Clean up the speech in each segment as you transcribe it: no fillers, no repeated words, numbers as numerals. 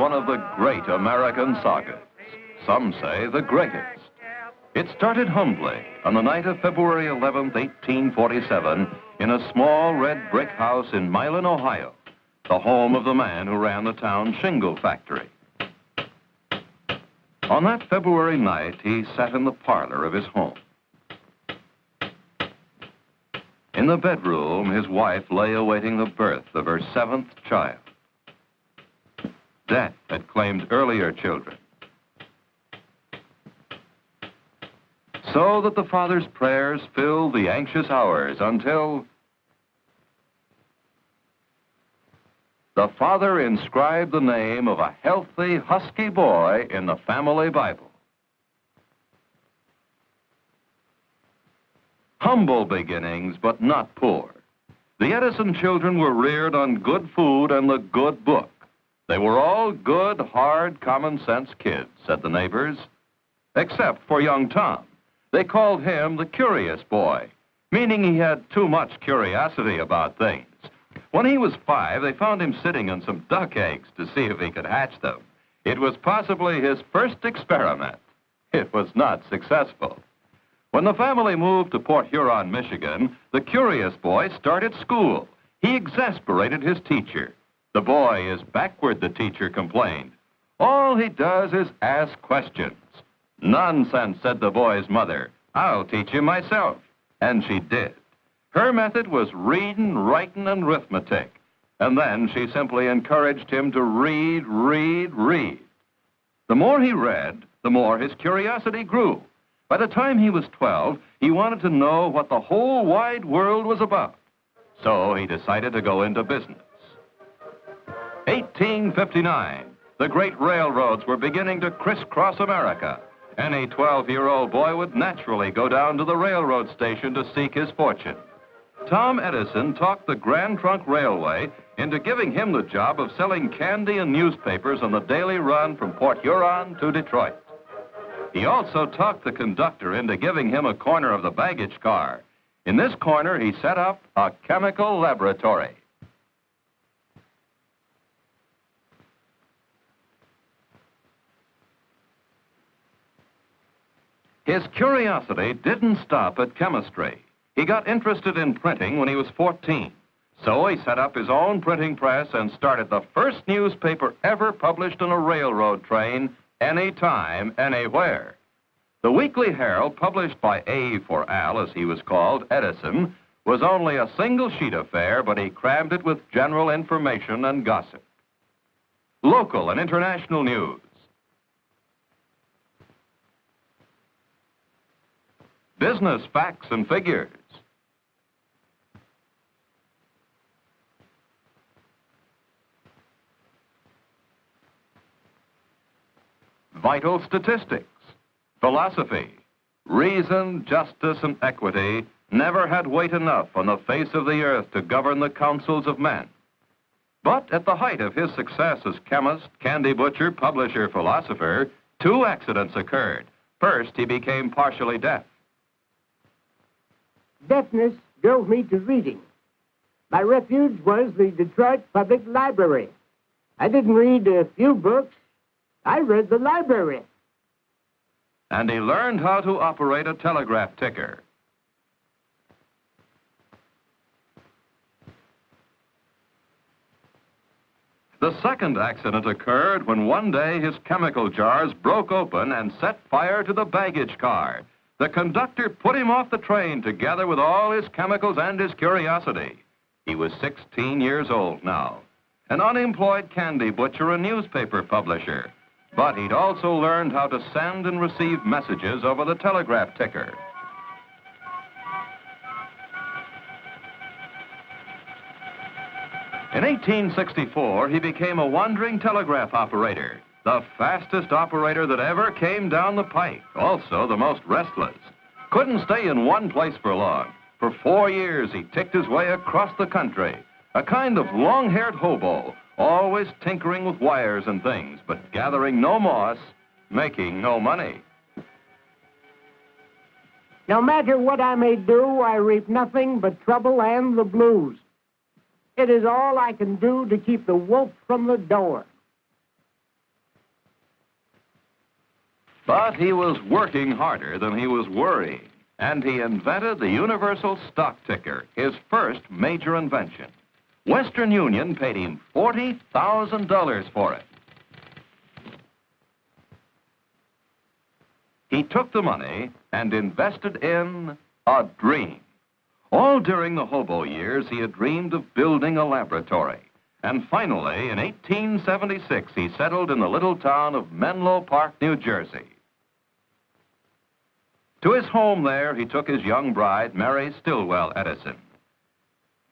one of the great American sagas. Some say the greatest. It started humbly on the night of February 11th, 1847, in a small red brick house in Milan, Ohio, the home of the man who ran the town shingle factory. On that February night, he sat in the parlor of his home. In the bedroom, his wife lay awaiting the birth of her 7th child. Death had claimed earlier children. So that the father's prayers filled the anxious hours until the father inscribed the name of a healthy, husky boy in the family Bible. Humble beginnings, but not poor. The Edison children were reared on good food and the good book. They were all good, hard, common-sense kids, said the neighbors, except for young Tom. They called him the curious boy, meaning he had too much curiosity about things. When he was 5, they found him sitting on some duck eggs to see if he could hatch them. It was possibly his first experiment. It was not successful. When the family moved to Port Huron, Michigan, the curious boy started school. He exasperated his teacher. The boy is backward, the teacher complained. All he does is ask questions. Nonsense, said the boy's mother. I'll teach you myself. And she did. Her method was reading, writing, and arithmetic. And then she simply encouraged him to read, read, read. The more he read, the more his curiosity grew. By the time he was 12, he wanted to know what the whole wide world was about. So he decided to go into business. 1859, the great railroads were beginning to crisscross America. Any 12-year-old boy would naturally go down to the railroad station to seek his fortune. Tom Edison talked the Grand Trunk Railway into giving him the job of selling candy and newspapers on the daily run from Port Huron to Detroit. He also talked the conductor into giving him a corner of the baggage car. In this corner, he set up a chemical laboratory. His curiosity didn't stop at chemistry. He got interested in printing when he was 14. So he set up his own printing press and started the first newspaper ever published on a railroad train, anytime, anywhere. The Weekly Herald, published by A for Al, as he was called, Edison, was only a single sheet affair, but he crammed it with general information and gossip. Local and international news. Business facts and figures. Vital statistics. Philosophy. Reason, justice, and equity never had weight enough on the face of the earth to govern the councils of men. But at the height of his success as chemist, candy butcher, publisher, philosopher, 2 accidents occurred. First, he became partially deaf. Deafness drove me to reading. My refuge was the Detroit Public Library. I didn't read a few books. I read the library. And he learned how to operate a telegraph ticker. The second accident occurred when one day his chemical jars broke open and set fire to the baggage car. The conductor put him off the train together with all his chemicals and his curiosity. He was 16 years old now, an unemployed candy butcher and newspaper publisher. But he'd also learned how to send and receive messages over the telegraph ticker. In 1864, he became a wandering telegraph operator, the fastest operator that ever came down the pike, also the most restless. Couldn't stay in one place for long. For 4 years, he ticked his way across the country, a kind of long-haired hobo, always tinkering with wires and things, but gathering no moss, making no money. No matter what I may do, I reap nothing but trouble and the blues. It is all I can do to keep the wolf from the door. But he was working harder than he was worrying, and he invented the universal stock ticker, his first major invention. Western Union paid him $40,000 for it. He took the money and invested in a dream. All during the hobo years, he had dreamed of building a laboratory. And finally, in 1876, he settled in the little town of Menlo Park, New Jersey. To his home there, he took his young bride, Mary Stillwell Edison.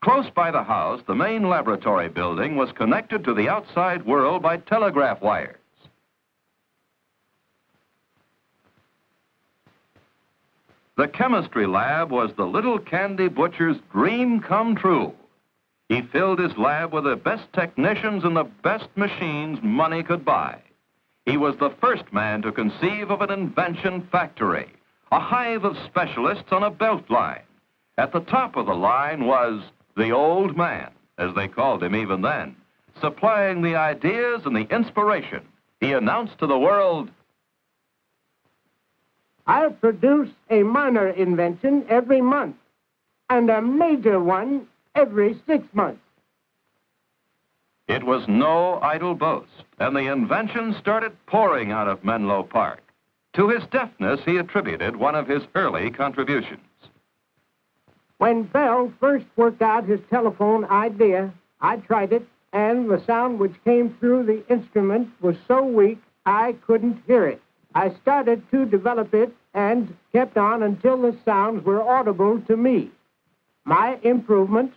Close by the house, the main laboratory building was connected to the outside world by telegraph wires. The chemistry lab was the little candy butcher's dream come true. He filled his lab with the best technicians and the best machines money could buy. He was the first man to conceive of an invention factory, a hive of specialists on a belt line. At the top of the line was the old man, as they called him even then, supplying the ideas and the inspiration. He announced to the world, "I'll produce a minor invention every month and a major one every 6 months." It was no idle boast, and the invention started pouring out of Menlo Park. To his deafness, he attributed one of his early contributions. When Bell first worked out his telephone idea, I tried it, and the sound which came through the instrument was so weak I couldn't hear it. I started to develop it and kept on until the sounds were audible to me. My improvement,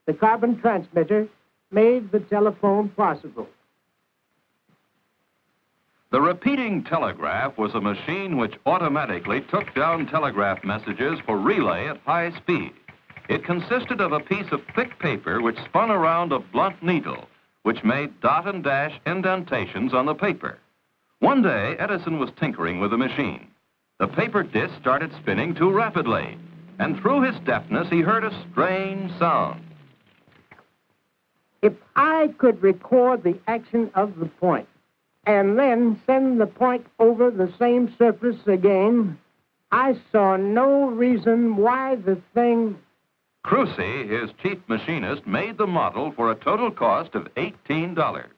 the carbon transmitter, made the telephone possible. The repeating telegraph was a machine which automatically took down telegraph messages for relay at high speed. It consisted of a piece of thick paper which spun around a blunt needle, which made dot and dash indentations on the paper. One day, Edison was tinkering with the machine. The paper disc started spinning too rapidly, and through his deafness, he heard a strange sound. If I could record the action of the point and then send the point over the same surface again, I saw no reason why the thing... Crucy, his chief machinist, made the model for a total cost of $18.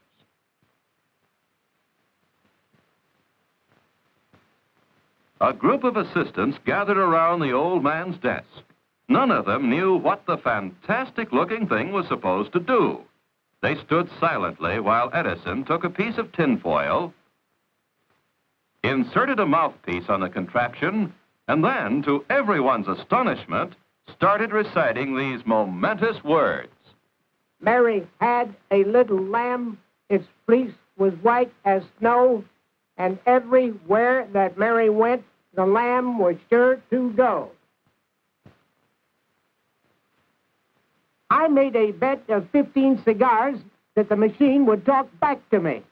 A group of assistants gathered around the old man's desk. None of them knew what the fantastic-looking thing was supposed to do. They stood silently while Edison took a piece of tinfoil, inserted a mouthpiece on the contraption, and then, to everyone's astonishment, started reciting these momentous words. Mary had a little lamb, its fleece was white as snow, and everywhere that Mary went, the lamb was sure to go. I made a bet of 15 cigars that the machine would talk back to me.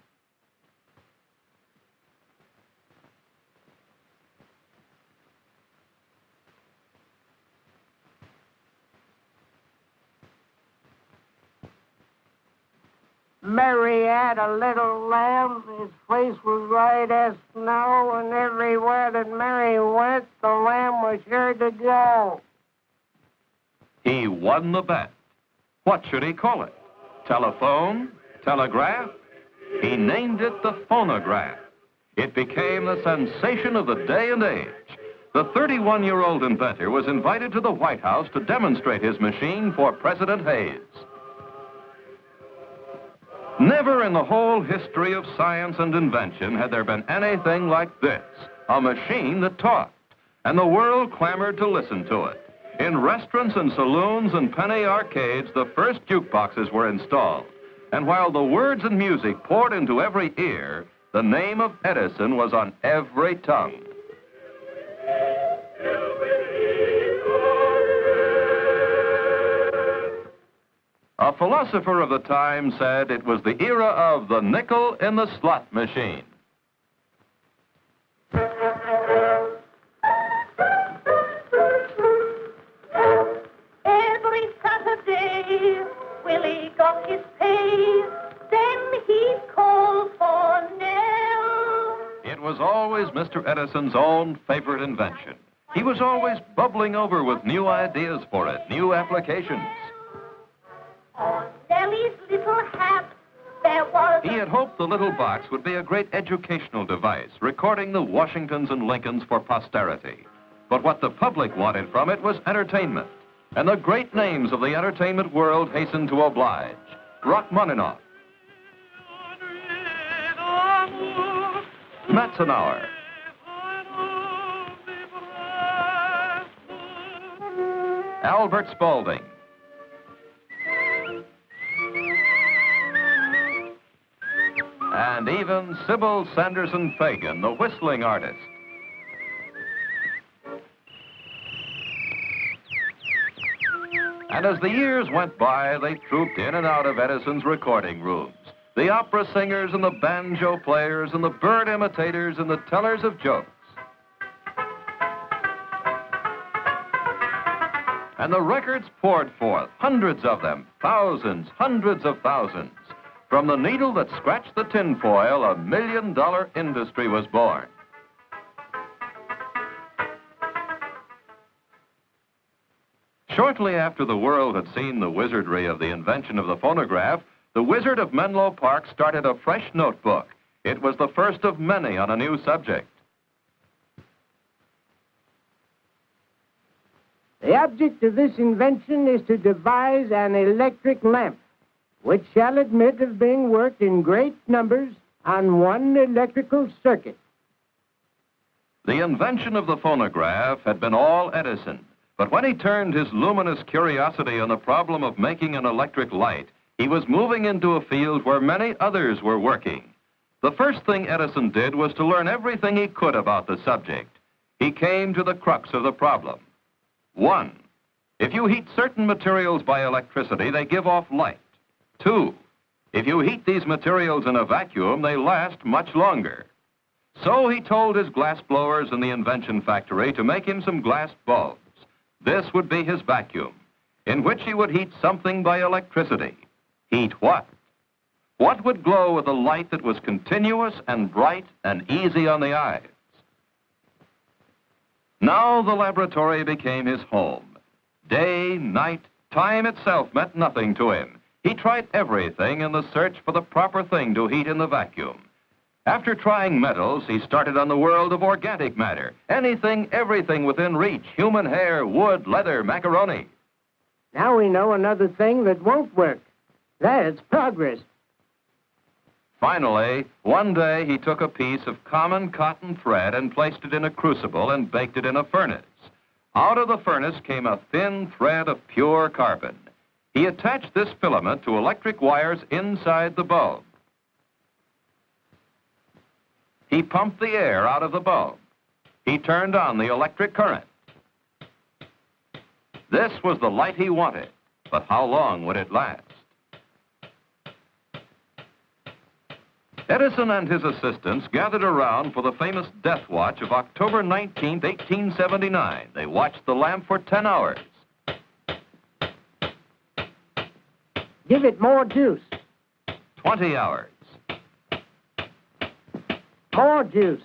Mary had a little lamb, his face was white as snow, and everywhere that Mary went, the lamb was sure to go. He won the bet. What should he call it? Telephone? Telegraph? He named it the phonograph. It became the sensation of the day and age. The 31-year-old inventor was invited to the White House to demonstrate his machine for President Hayes. Never in the whole history of science and invention had there been anything like this, a machine that talked, and the world clamored to listen to it. In restaurants and saloons and penny arcades, the first jukeboxes were installed. And while the words and music poured into every ear, the name of Edison was on every tongue. A philosopher of the time said it was the era of the nickel in the slot machine. Every Saturday, Willie got his pay, then he'd call for Nell. It was always Mr. Edison's own favorite invention. He was always bubbling over with new ideas for it, new applications. On Nellie's little hat, there was... He had hoped the little box would be a great educational device, recording the Washingtons and Lincolns for posterity. But what the public wanted from it was entertainment. And the great names of the entertainment world hastened to oblige. Rachmaninoff, Metzenauer, Albert Spaulding, and even Sybil Sanderson Fagan, the whistling artist. And as the years went by, they trooped in and out of Edison's recording rooms. The opera singers and the banjo players and the bird imitators and the tellers of jokes. And the records poured forth, hundreds of them, thousands, hundreds of thousands. From the needle that scratched the tinfoil, $1 million industry was born. Shortly after the world had seen the wizardry of the invention of the phonograph, the Wizard of Menlo Park started a fresh notebook. It was the first of many on a new subject. The object of this invention is to devise an electric lamp, which shall admit of being worked in great numbers on one electrical circuit. The invention of the phonograph had been all Edison, but when he turned his luminous curiosity on the problem of making an electric light, he was moving into a field where many others were working. The first thing Edison did was to learn everything he could about the subject. He came to the crux of the problem. 1, if you heat certain materials by electricity, they give off light. 2, if you heat these materials in a vacuum, they last much longer. So he told his glass blowers in the invention factory to make him some glass bulbs. This would be his vacuum, in which he would heat something by electricity. Heat what? What would glow with a light that was continuous and bright and easy on the eyes? Now the laboratory became his home. Day, night, time itself meant nothing to him. He tried everything in the search for the proper thing to heat in the vacuum. After trying metals, he started on the world of organic matter. Anything, everything within reach. Human hair, wood, leather, macaroni. Now we know another thing that won't work. That's progress. Finally, one day he took a piece of common cotton thread and placed it in a crucible and baked it in a furnace. Out of the furnace came a thin thread of pure carbon. He attached this filament to electric wires inside the bulb. He pumped the air out of the bulb. He turned on the electric current. This was the light he wanted, but how long would it last? Edison and his assistants gathered around for the famous death watch of October 19, 1879. They watched the lamp for 10 hours. Give it more juice. 20 hours. More juice.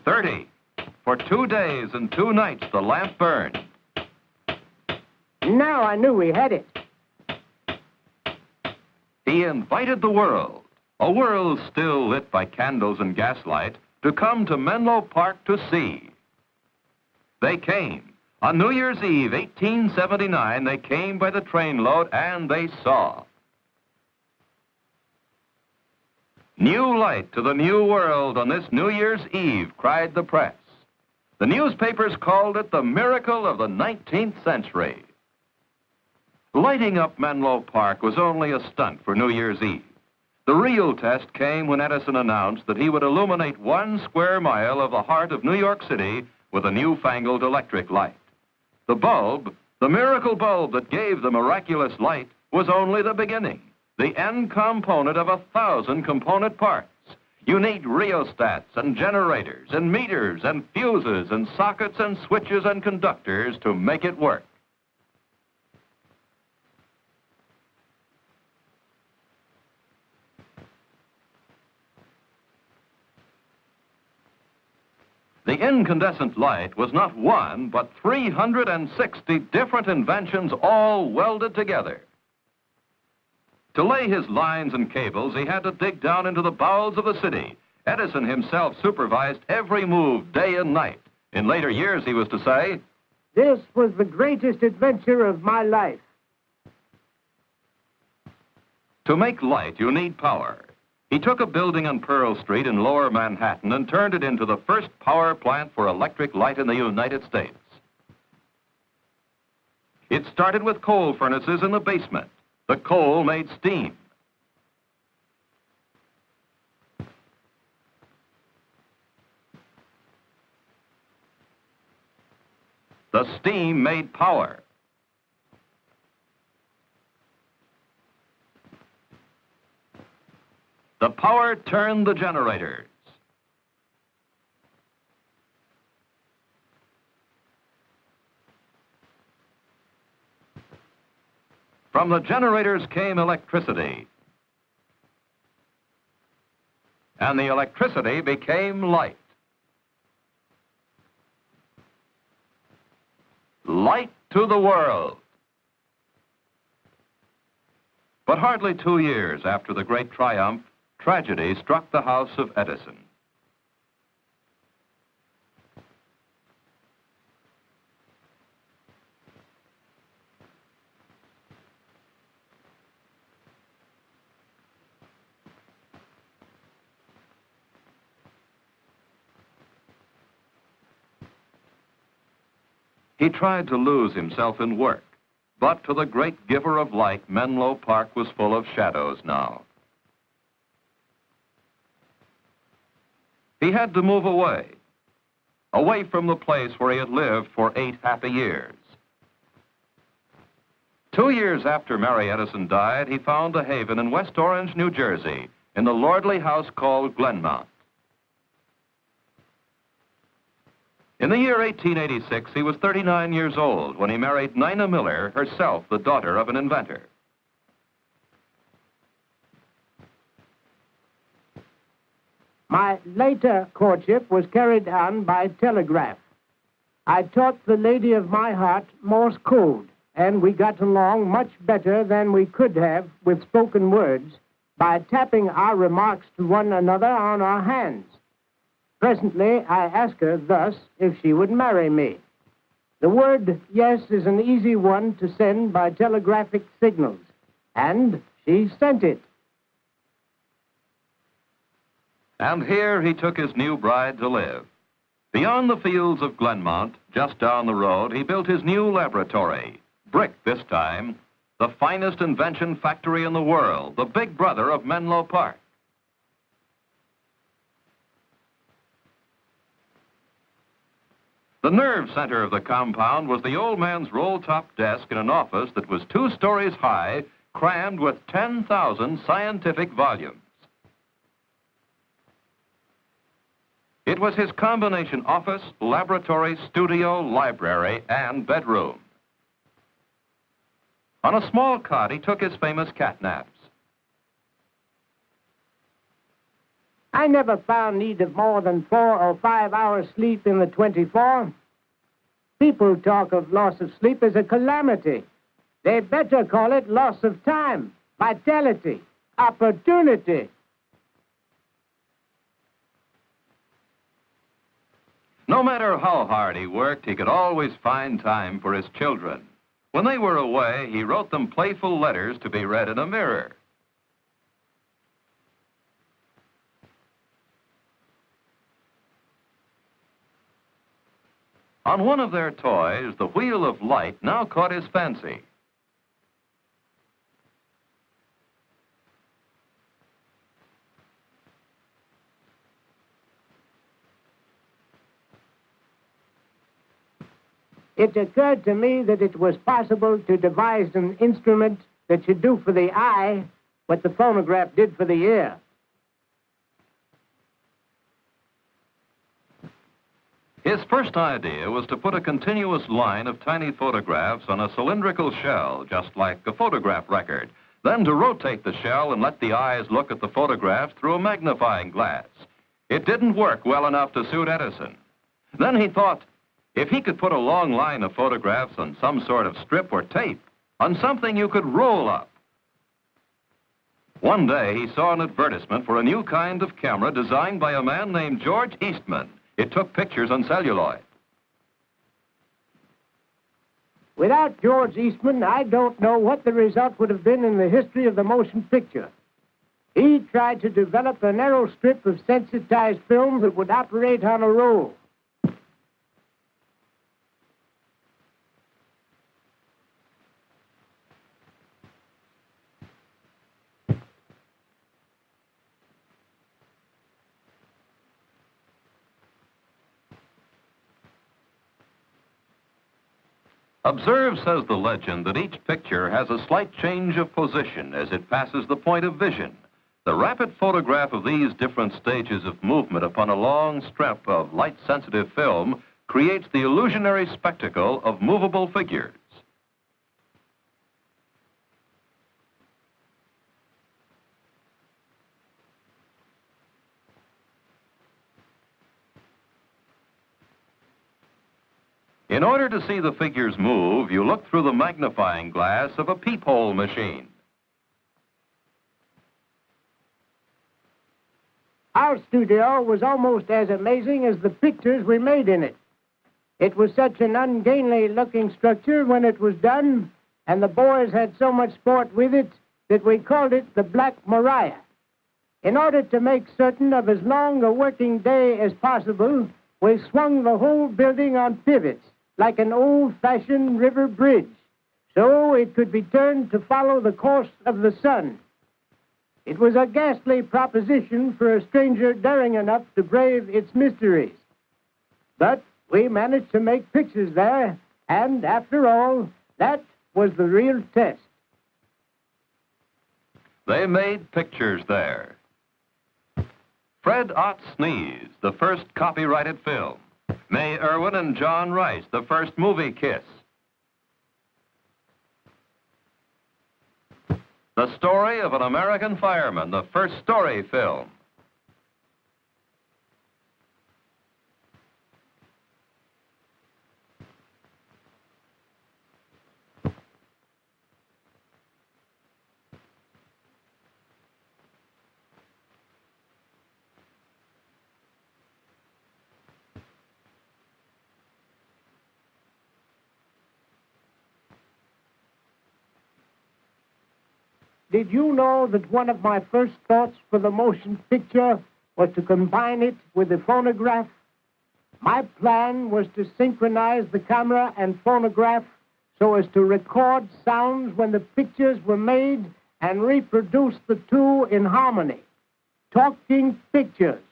30. For 2 days and 2 nights, the lamp burned. Now I knew we had it. He invited the world, a world still lit by candles and gaslight, to come to Menlo Park to see. They came. On New Year's Eve, 1879, they came by the trainload and they saw. New light to the new world on this New Year's Eve, cried the press. The newspapers called it the miracle of the 19th century. Lighting up Menlo Park was only a stunt for New Year's Eve. The real test came when Edison announced that he would illuminate 1 square mile of the heart of New York City with a newfangled electric light. The bulb, the miracle bulb that gave the miraculous light, was only the beginning, the end component of 1,000 component parts. You need rheostats and generators and meters and fuses and sockets and switches and conductors to make it work. The incandescent light was not one, but 360 different inventions all welded together. To lay his lines and cables, he had to dig down into the bowels of the city. Edison himself supervised every move day and night. In later years, he was to say, "This was the greatest adventure of my life." To make light, you need power. He took a building on Pearl Street in Lower Manhattan and turned it into the first power plant for electric light in the United States. It started with coal furnaces in the basement. The coal made steam. The steam made power. The power turned the generators. From the generators came electricity. And the electricity became light. Light to the world. But hardly 2 years after the great triumph, tragedy struck the house of Edison. He tried to lose himself in work, but to the great giver of light, Menlo Park was full of shadows now. He had to move away from the place where he had lived for 8 happy years. 2 years after Mary Edison died, he found a haven in West Orange, New Jersey, in the lordly house called Glenmount. In the year 1886, he was 39 years old when he married Nina Miller, herself the daughter of an inventor. My later courtship was carried on by telegraph. I taught the lady of my heart Morse code, and we got along much better than we could have with spoken words by tapping our remarks to one another on our hands. Presently, I asked her thus if she would marry me. The word yes is an easy one to send by telegraphic signals, and she sent it. And here he took his new bride to live. Beyond the fields of Glenmount, just down the road, he built his new laboratory. Brick this time, the finest invention factory in the world, the big brother of Menlo Park. The nerve center of the compound was the old man's roll-top desk in an office that was 2 stories high, crammed with 10,000 scientific volumes. It was his combination office, laboratory, studio, library, and bedroom. On a small cot, he took his famous cat naps. I never found need of more than 4 or 5 hours sleep in the 24. People talk of loss of sleep as a calamity. They better call it loss of time, vitality, opportunity. No matter how hard he worked, he could always find time for his children. When they were away, he wrote them playful letters to be read in a mirror. On one of their toys, the wheel of light now caught his fancy. It occurred to me that it was possible to devise an instrument that should do for the eye what the phonograph did for the ear. His first idea was to put a continuous line of tiny photographs on a cylindrical shell, just like a photograph record, then to rotate the shell and let the eyes look at the photographs through a magnifying glass. It didn't work well enough to suit Edison. Then he thought, if he could put a long line of photographs on some sort of strip or tape, on something you could roll up. One day he saw an advertisement for a new kind of camera designed by a man named George Eastman. It took pictures on celluloid. Without George Eastman, I don't know what the result would have been in the history of the motion picture. He tried to develop a narrow strip of sensitized film that would operate on a roll. Observe, says the legend, that each picture has a slight change of position as it passes the point of vision. The rapid photograph of these different stages of movement upon a long strip of light-sensitive film creates the illusionary spectacle of movable figures. In order to see the figures move, you look through the magnifying glass of a peephole machine. Our studio was almost as amazing as the pictures we made in it. It was such an ungainly-looking structure when it was done, and the boys had so much sport with it that we called it the Black Maria. In order to make certain of as long a working day as possible, we swung the whole building on pivots, like an old-fashioned river bridge, so it could be turned to follow the course of the sun. It was a ghastly proposition for a stranger daring enough to brave its mysteries. But we managed to make pictures there, and after all, that was the real test. They made pictures there. Fred Ott Sneeze, the first copyrighted film. May Irwin and John Rice, the first movie kiss. The story of an American fireman, the first story film. Did you know that one of my first thoughts for the motion picture was to combine it with the phonograph? My plan was to synchronize the camera and phonograph so as to record sounds when the pictures were made and reproduce the two in harmony. Talking pictures.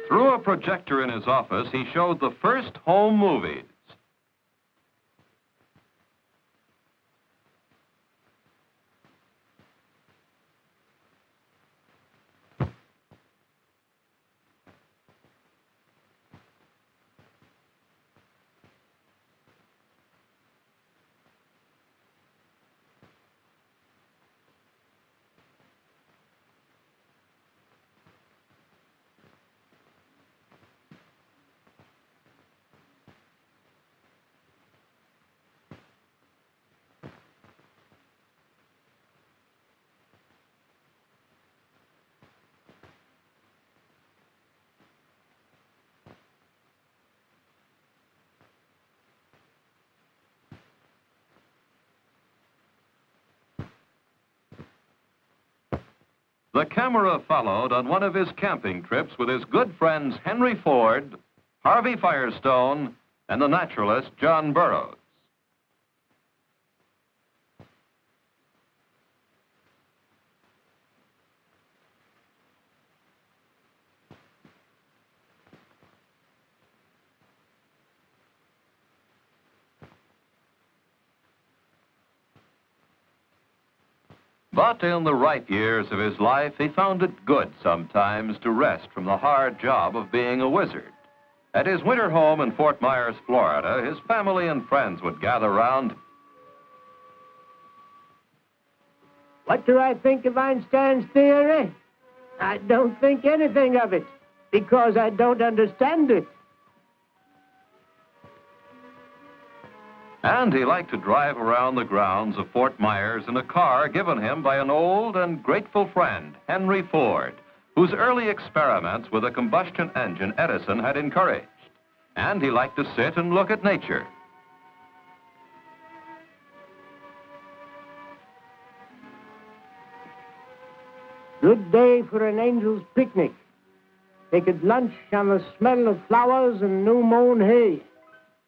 Through a projector in his office, he showed the first home movies. The camera followed on one of his camping trips with his good friends Henry Ford, Harvey Firestone, and the naturalist John Burroughs. But in the ripe years of his life, he found it good sometimes to rest from the hard job of being a wizard. At his winter home in Fort Myers, Florida, his family and friends would gather round. What do I think of Einstein's theory? I don't think anything of it, because I don't understand it. And he liked to drive around the grounds of Fort Myers in a car given him by an old and grateful friend, Henry Ford, whose early experiments with a combustion engine Edison had encouraged. And he liked to sit and look at nature. Good day for an angel's picnic. They could lunch on the smell of flowers and new-mown hay,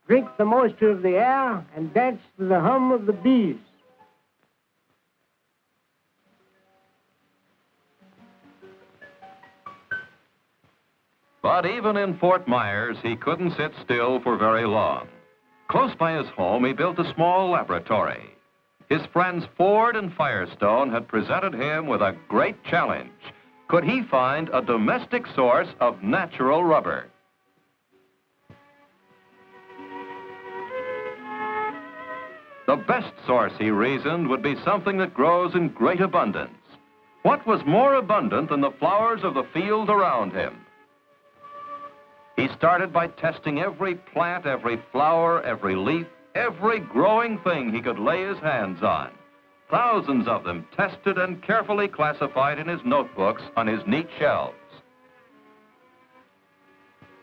drink the moisture of the air, and dance to the hum of the bees. But even in Fort Myers, he couldn't sit still for very long. Close by his home, he built a small laboratory. His friends Ford and Firestone had presented him with a great challenge. Could he find a domestic source of natural rubber? The best source, he reasoned, would be something that grows in great abundance. What was more abundant than the flowers of the field around him? He started by testing every plant, every flower, every leaf, every growing thing he could lay his hands on. Thousands of them tested and carefully classified in his notebooks on his neat shelves.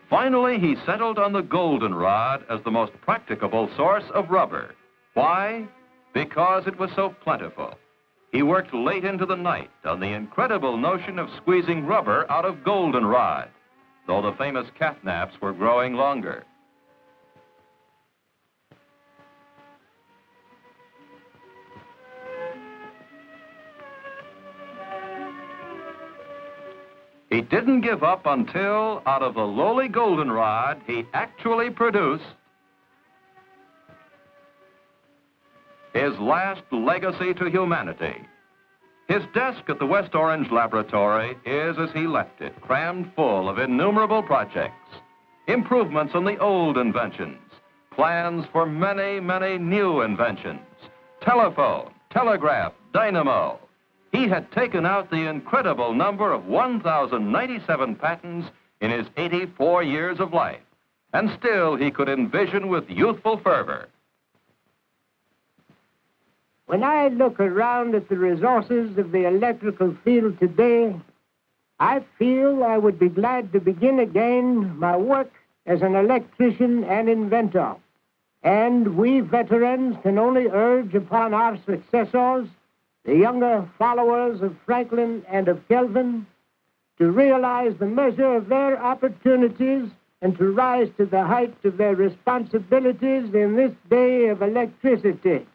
Finally, he settled on the goldenrod as the most practicable source of rubber. Why? Because it was so plentiful. He worked late into the night on the incredible notion of squeezing rubber out of goldenrod, though the famous catnaps were growing longer. He didn't give up until, out of the lowly goldenrod, he actually produced his last legacy to humanity. His desk at the West Orange Laboratory is as he left it, crammed full of innumerable projects, improvements on the old inventions, plans for many, many new inventions, telephone, telegraph, dynamo. He had taken out the incredible number of 1,097 patents in his 84 years of life, and still he could envision with youthful fervor. When I look around at the resources of the electrical field today, I feel I would be glad to begin again my work as an electrician and inventor. And we veterans can only urge upon our successors, the younger followers of Franklin and of Kelvin, to realize the measure of their opportunities and to rise to the height of their responsibilities in this day of electricity.